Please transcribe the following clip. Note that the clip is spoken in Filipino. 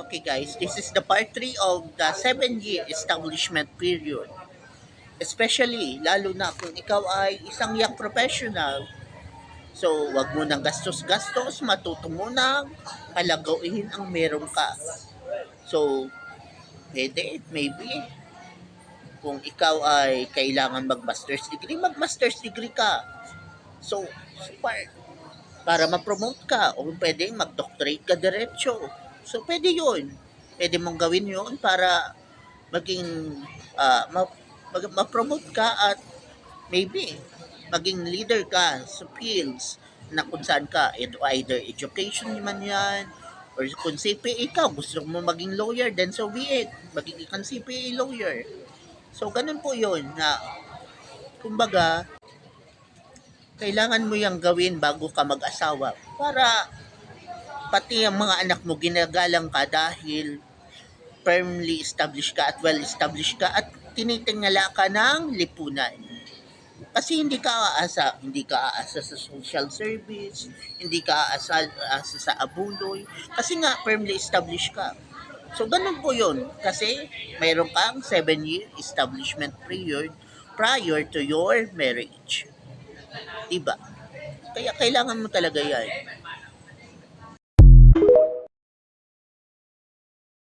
Okay guys, this is the part 3 of the 7-year establishment period. Especially, lalo na kung ikaw ay isang young professional. So, wag mo nang gastos-gastos, matuto mo nang palagawin ang meron ka. So, pwede, maybe, kung ikaw ay kailangan mag-master's degree ka. So, para ma-promote ka, o pwedeng mag-doctorate ka diretso. So, pwede yun. Pwede mong gawin yun para maging ma-promote ka at maybe maging leader ka sa fields na kung saan ka, either education man yan, or kung CPA ka, gusto mo maging lawyer, then so be it. Magiging kang CPA lawyer. So, ganun po yun na, kumbaga, kailangan mo yung gawin bago ka mag-asawa para pati ang mga anak mo ginagalang ka dahil firmly established ka at well established ka at tinitingala ka ng lipunan. Kasi hindi ka aasa sa social service, hindi ka aasa sa abuloy, kasi nga firmly established ka. So ganun po yun, kasi mayroon kang 7-year establishment period prior to your marriage. Diba? Kaya kailangan mo talaga yan.